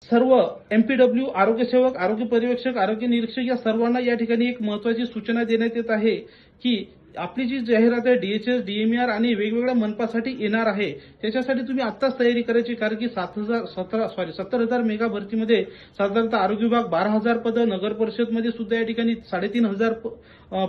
सर्व एमपीडब्ल्यू आरोग्य सेवक, आरोग्य पर्यवेक्षक, आरोग्य निरीक्षक या सर्वांना या ठिकाणी एक महत्त्वाची सूचना देण्यात येत आहे की आपली जी जाहिरात आहे डीएचएस, डीएमईआर आणि वेगवेगळ्या मनपासाठी येणार आहे, त्याच्यासाठी तुम्ही आत्ताच तयारी करायची. कारण की 70,000 मेगा भरतीमध्ये साधारणतः आरोग्य विभाग 12,000 पद, नगर परिषदमध्ये सुद्धा या ठिकाणी 3,500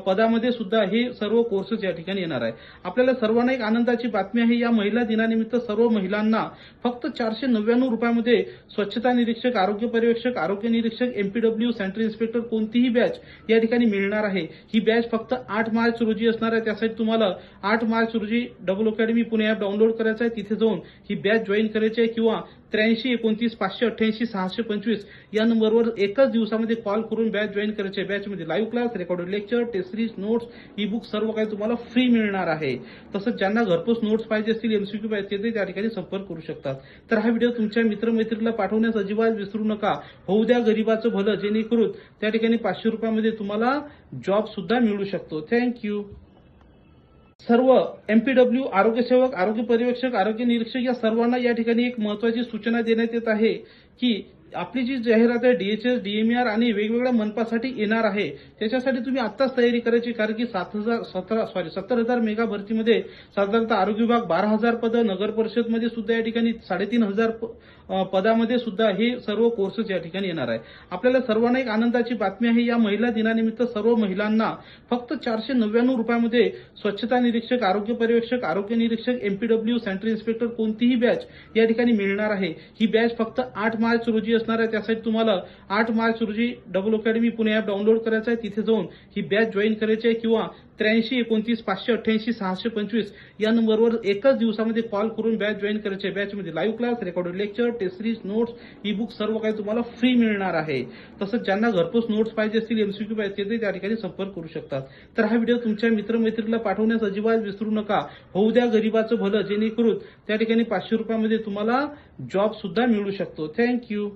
पदामध्ये सुद्धा हे सर्व कोर्सेस या ठिकाणी येणार आहे. आपल्याला सर्वांना एक आनंदाची बातमी आहे. या महिला दिनानिमित्त सर्व महिलांना फक्त 499 रुपयामध्ये स्वच्छता निरीक्षक, आरोग्य पर्यवेक्षक, आरोग्य निरीक्षक, एमपीडब्ल्यू, सॅनिटरी इन्स्पेक्टर कोणतीही बॅच या ठिकाणी मिळणार आहे. ही बॅच फक्त 8 मार्च रोजी असणार आहे. त्यासाठी तुम्हाला 8 मार्च रोजी double academy Pune app download करायचं आहे. तिथे जाऊन ही बॅच जॉईन करायची आहे किंवा 83 29 588 625 या नंबरवर एकाच दिवसामध्ये कॉल करून बॅच जॉईन करायची आहे. बॅचमध्ये live class, recorded lecture, test series, notes, e book सर्व काही तुम्हाला फ्री मिळणार आहे. तसंच ज्यांना घरपोच नोट्स पाहिजे असतील, एमसीक्यू पाहिजे ते त्या ठिकाणी संपर्क करू शकतात. तर हा व्हिडिओ तुमच्या मित्रमैत्रिणीला पाठवण्यास अजिबात विसरू नका. होऊ द्या गरिबाचं भलं, जेणेकरून त्या ठिकाणी 500 रुपयामध्ये तुम्हाला जॉब सुद्धा मिळू शकतो. थँक्यू. सर्व एमपीडब्ल्यू आरोग्य सेवक, आरोग्य पर्यवेक्षक, आरोग्य निरीक्षक या सर्वांना या ठिकाणी एक महत्त्वाची सूचना देण्यात येत आहे की आपली जी जाहिरात आहे डीएचएस, डीएमईआर आणि वेगवेगळ्या मनपासाठी येणार आहे, त्याच्यासाठी तुम्ही आत्ताच तयारी करायची. कारण की 70,000 मेगा भरतीमध्ये साधारणतः आरोग्य विभाग 12,000 पद, नगर परिषदमध्ये सुद्धा या ठिकाणी 3,500 पदामध्ये सुद्धा हे सर्व कोर्सेस या ठिकाणी येणार आहे. आपल्याला सर्वांना एक आनंदाची बातमी आहे. या महिला दिनानिमित्त सर्व महिलांना फक्त 499 रुपयामध्ये स्वच्छता निरीक्षक, आरोग्य पर्यवेक्षक, आरोग्य निरीक्षक, एमपीडब्ल्यू, सॅनिटरी इन्स्पेक्टर कोणतीही बॅच या ठिकाणी मिळणार आहे. ही बॅच फक्त 8 मार्च रोजी असणार आहे. त्यासाठी तुम्हाला 8 मार्च रोजी double academy Pune app download करायचं आहे. तिथे जाऊन ही बॅच जॉईन करायची आहे किंवा 83 29 588 625 या नंबरवर एकाच दिवसामध्ये कॉल करून बॅच जॉईन करायची आहे. बॅचमध्ये live class, recorded lecture, test series, notes, e book सर्व काही तुम्हाला फ्री मिळणार आहे. तसंच ज्यांना घरपोच नोट्स पाहिजे असतील, एमसीक्यू पाहिजे ते त्या ठिकाणी संपर्क करू शकतात. तर हा व्हिडिओ तुमच्या मित्रमैत्रिणीला पाठवण्यास अजिबात विसरू नका. होऊ द्या गरिबाचं भलं, जेणेकरून त्या ठिकाणी 500 रुपयामध्ये तुम्हाला जॉब सुद्धा मिळू शकतो. थँक्यू.